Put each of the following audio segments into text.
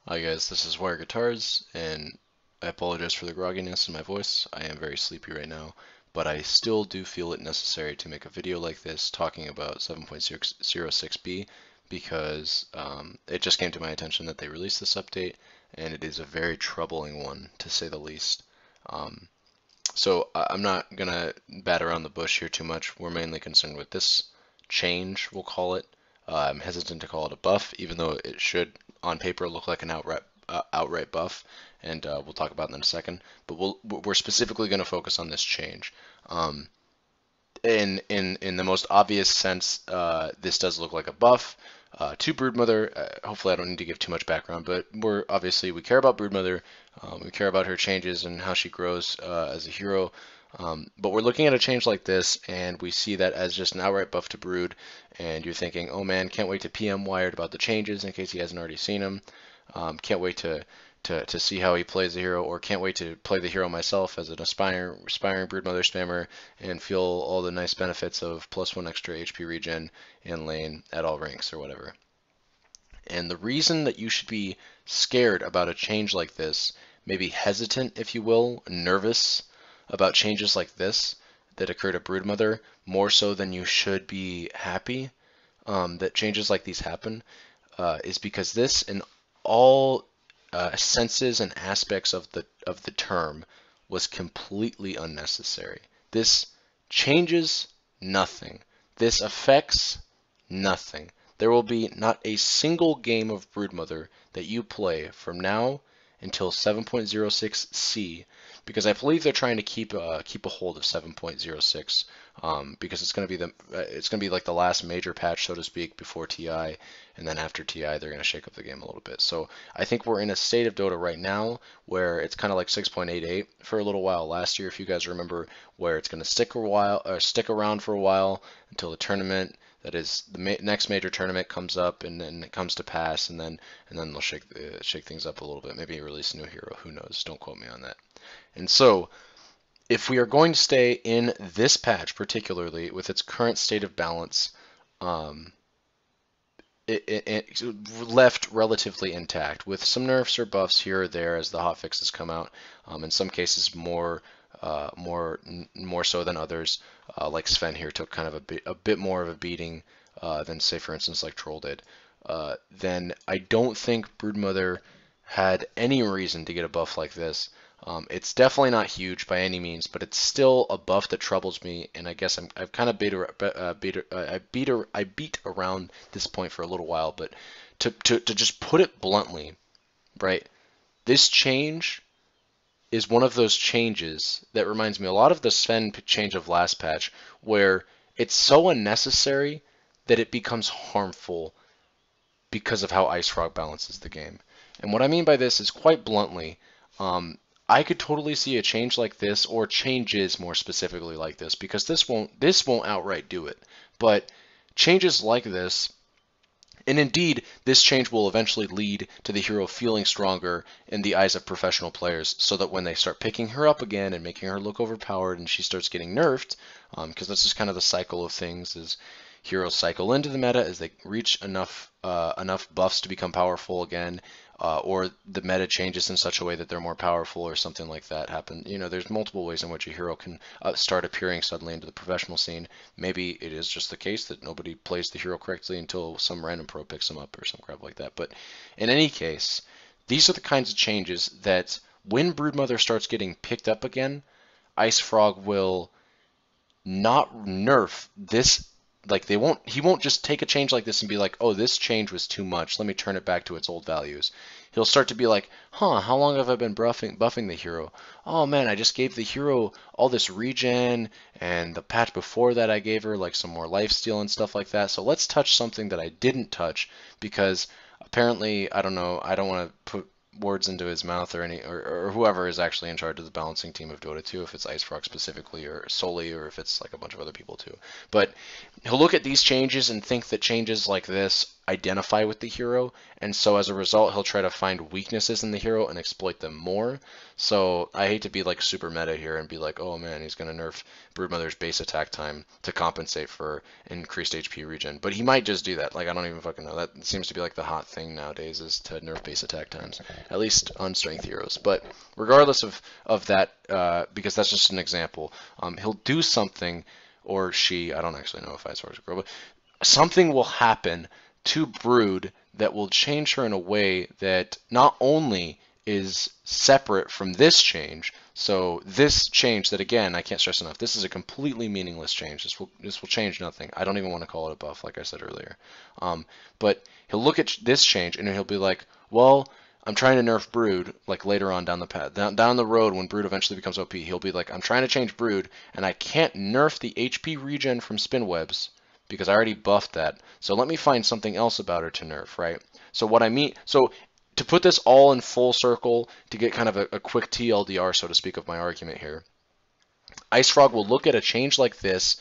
Hi guys, this is Wire Guitars, and I apologize for the grogginess in my voice. I am very sleepy right now, but I still do feel it necessary to make a video like this talking about 7.06b because it just came to my attention that they released this update, and it is a very troubling one, to say the least. Um, I'm not gonna bat around the bush here too much. We're mainly concerned with this change, we'll call it. I'm hesitant to call it a buff, even though it should, on paper, look like an outright buff, and we'll talk about that in a second. But we're specifically going to focus on this change. Um, in the most obvious sense, this does look like a buff to Broodmother. Hopefully, I don't need to give too much background, but we care about Broodmother. We care about her changes and how she grows as a hero. But we're looking at a change like this, and we see that as just an outright buff to Brood, and you're thinking, oh man, can't wait to PM Wired about the changes in case he hasn't already seen them. Can't wait to see how he plays the hero, or can't wait to play the hero myself as an aspiring Broodmother spammer and feel all the nice benefits of +1 extra HP regen in lane at all ranks or whatever. And the reason that you should be scared about a change like this, maybe hesitant, if you will, nervous about changes like this that occur to Broodmother, more so than you should be happy that changes like these happen, is because this, in all senses and aspects of the term, was completely unnecessary. This changes nothing. This affects nothing. There will be not a single game of Broodmother that you play from now until 7.06c, because I believe they're trying to keep a hold of 7.06, because it's gonna be like the last major patch, so to speak, before TI, and then after TI they're gonna shake up the game a little bit. So I think we're in a state of Dota right now where it's kind of like 6.88 for a little while last year, if you guys remember, where it's gonna stick around for a while until the tournament. That is, the next major tournament comes up, and then it comes to pass, and then they'll shake things up a little bit. Maybe release a new hero. Who knows? Don't quote me on that. And so, if we are going to stay in this patch, particularly with its current state of balance, um, it left relatively intact, with some nerfs or buffs here or there as the hotfixes come out. In some cases, more so than others. Like Sven here took kind of a bit more of a beating than, say, for instance, like Troll did. Then I don't think Broodmother had any reason to get a buff like this. It's definitely not huge by any means, but it's still a buff that troubles me, and I guess I've kind of beat around this point for a little while, but to just put it bluntly, right? This change is one of those changes that reminds me a lot of the Sven change of last patch, where it's so unnecessary that it becomes harmful because of how Ice Frog balances the game. And what I mean by this is, quite bluntly, I could totally see a change like this, or changes more specifically like this, because this won't outright do it. But changes like this, and indeed, this change will eventually lead to the hero feeling stronger in the eyes of professional players, so that when they start picking her up again and making her look overpowered and she starts getting nerfed, because that's just kind of the cycle of things, is heroes cycle into the meta as they reach enough buffs to become powerful again, or the meta changes in such a way that they're more powerful, or something like that happen. You know, there's multiple ways in which a hero can start appearing suddenly into the professional scene. Maybe it is just the case that nobody plays the hero correctly until some random pro picks him up or some crap like that. But in any case, these are the kinds of changes that, when Broodmother starts getting picked up again, Ice Frog will not nerf this. Like, he won't just take a change like this and be like, oh, this change was too much, let me turn it back to its old values. He'll start to be like, huh, how long have I been buffing the hero? Oh man, I just gave the hero all this regen, and the patch before that I gave her like some more lifesteal and stuff like that, so let's touch something that I didn't touch, because apparently, I don't know, I don't want to put words into his mouth, or whoever is actually in charge of the balancing team of Dota 2, if it's Ice Frog specifically or solely, or if it's like a bunch of other people too. But he'll look at these changes and think that changes like this identify with the hero, and so as a result, he'll try to find weaknesses in the hero and exploit them more. So I hate to be like super meta here and be like, oh man, he's gonna nerf Broodmother's base attack time to compensate for increased HP regen, but he might just do that. Like I don't even fucking know. That seems to be like the hot thing nowadays, is to nerf base attack times, at least on strength heroes. But regardless of that, because that's just an example, he'll do something, or she, I don't actually know if I as a girl, but something will happen to Brood that will change her in a way that not only is separate from this change. So this change that, again, I can't stress enough, this is a completely meaningless change. This will change nothing. I don't even want to call it a buff, like I said earlier. But he'll look at this change and he'll be like, well, I'm trying to nerf Brood, like later on down the path, down the road when Brood eventually becomes OP, he'll be like, I'm trying to change Brood, and I can't nerf the HP regen from spin webs because I already buffed that. So let me find something else about her to nerf, right? So what I mean, so to put this all in full circle, to get kind of a quick TLDR, so to speak, of my argument here, Ice Frog will look at a change like this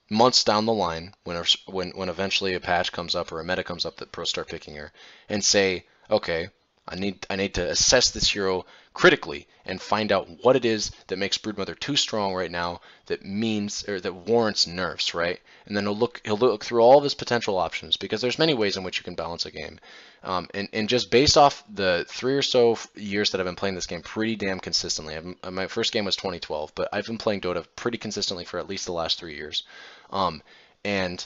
months down the line, when eventually a patch comes up or a meta comes up that pros start picking her, and say, okay, I need to assess this hero critically and find out what it is that makes Broodmother too strong right now, that means, or that warrants nerfs, right? And then he'll look through all of his potential options, because there's many ways in which you can balance a game. And just based off the 3 or so years that I've been playing this game pretty damn consistently, my first game was 2012, but I've been playing Dota pretty consistently for at least the last 3 years. And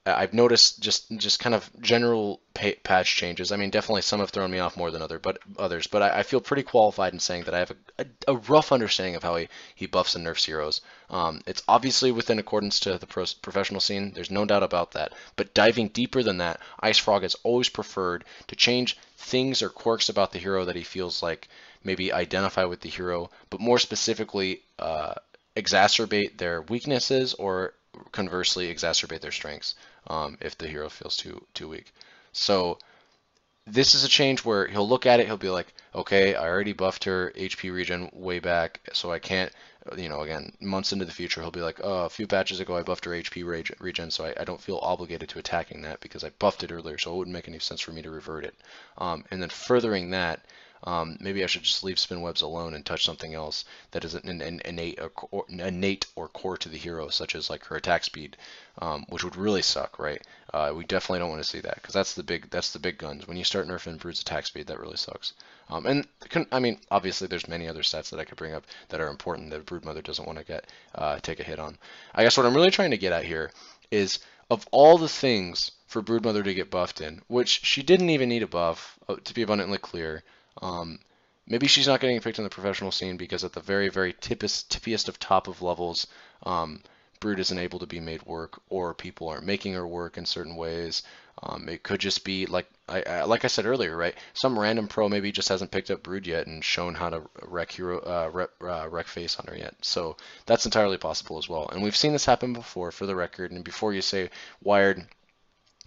I've noticed just kind of general patch changes. I mean, definitely some have thrown me off more than others, but I feel pretty qualified in saying that I have a rough understanding of how he buffs and nerfs heroes. It's obviously within accordance to the professional scene. There's no doubt about that. But diving deeper than that, Ice Frog has always preferred to change things or quirks about the hero that he feels like maybe identify with the hero, but more specifically exacerbate their weaknesses, or conversely exacerbate their strengths if the hero feels too weak. So this is a change where he'll look at it, he'll be like, okay, I already buffed her HP regen way back, so I can't, again, months into the future, he'll be like, oh, a few patches ago I buffed her HP regen, so I don't feel obligated to attacking that because I buffed it earlier, so it wouldn't make any sense for me to revert it. And then furthering that, maybe I should just leave spin webs alone and touch something else that is an innate or core to the hero, such as like her attack speed, which would really suck, right? We definitely don't want to see that, because that's the big guns. When you start nerfing Brood's attack speed, that really sucks. I mean, obviously there's many other stats that I could bring up that are important that Broodmother doesn't want to take a hit on. I guess what I'm really trying to get at here is, of all the things for Broodmother to get buffed in, which she didn't even need a buff, to be abundantly clear. Maybe she's not getting picked in the professional scene because at the very, very tippiest of top of levels, Brood isn't able to be made work, or people aren't making her work in certain ways. It could just be like I said earlier, right? Some random pro maybe just hasn't picked up Brood yet and shown how to wreck face on her yet. So that's entirely possible as well. And we've seen this happen before, for the record. And before you say, Wired,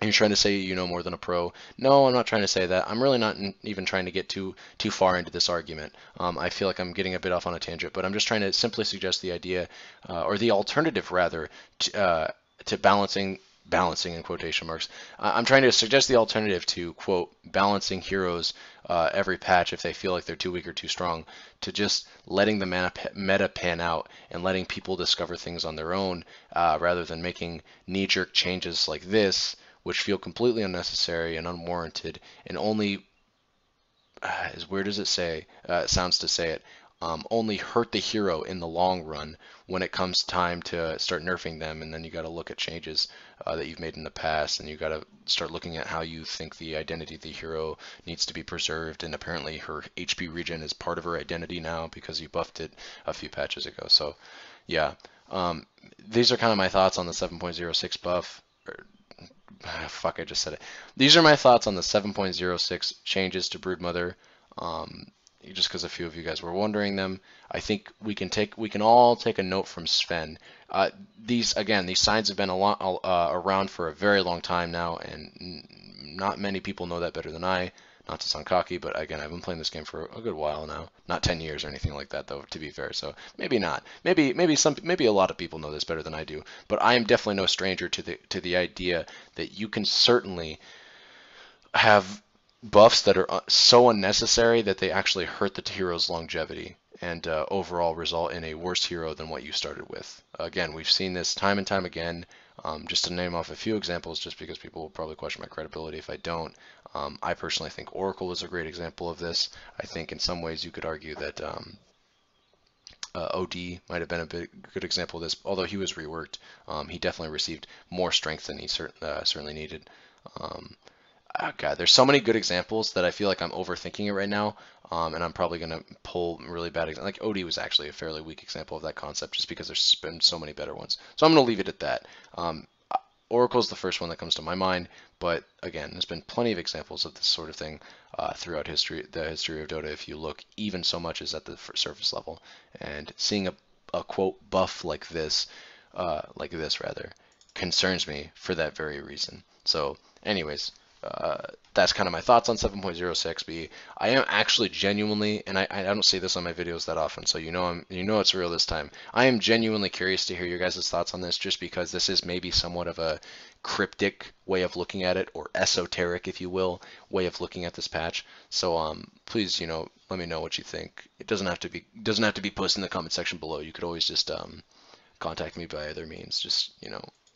you're trying to say you know more than a pro. No, I'm not trying to say that. I'm really not even trying to get too far into this argument. I feel like I'm getting a bit off on a tangent, but I'm just trying to simply suggest the idea, or the alternative rather, to balancing in quotation marks. I'm trying to suggest the alternative to, quote, balancing heroes every patch if they feel like they're too weak or too strong, to just letting the meta pan out and letting people discover things on their own, rather than making knee-jerk changes like this, which feel completely unnecessary and unwarranted, and only, as weird as it sounds to say it, only hurt the hero in the long run when it comes time to start nerfing them. And then you got to look at changes that you've made in the past, and you got to start looking at how you think the identity of the hero needs to be preserved. And apparently her HP regen is part of her identity now because you buffed it a few patches ago. So yeah, these are kind of my thoughts on the 7.06 buff. Fuck, I just said it. These are my thoughts on the 7.06 changes to Broodmother. Just because a few of you guys were wondering them, I think we can all take a note from Sven. These signs have been around for a very long time now, and not many people know that better than I. Not to sound cocky, but again, I've been playing this game for a good while now. Not 10 years or anything like that, though, to be fair. So maybe not. Maybe a lot of people know this better than I do. But I am definitely no stranger to the idea that you can certainly have buffs that are so unnecessary that they actually hurt the hero's longevity and overall result in a worse hero than what you started with. Again, we've seen this time and time again. Just to name off a few examples, just because people will probably question my credibility if I don't. I personally think Oracle is a great example of this. I think in some ways you could argue that OD might have been a good example of this. Although he was reworked, he definitely received more strength than he certainly needed. Um, God, there's so many good examples that I feel like I'm overthinking it right now, and I'm probably gonna pull really bad examples. Like OD was actually a fairly weak example of that concept, just because there's been so many better ones. So I'm gonna leave it at that. Oracle's the first one that comes to my mind, but again, there's been plenty of examples of this sort of thing throughout the history of Dota. If you look even so much as at the surface level, and seeing a quote buff like this rather, concerns me for that very reason. So, anyways, that's kind of my thoughts on 7.06b. I am actually genuinely, and I don't say this on my videos that often, so you know it's real this time. I am genuinely curious to hear your guys' thoughts on this, just because this is maybe somewhat of a cryptic way of looking at it, or esoteric, if you will, way of looking at this patch. So please, let me know what you think. It doesn't have to be posted in the comment section below. You could always just contact me by other means. Just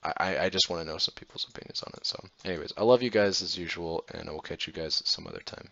I just want to know some people's opinions on it. So anyways, I love you guys as usual, and I will catch you guys some other time.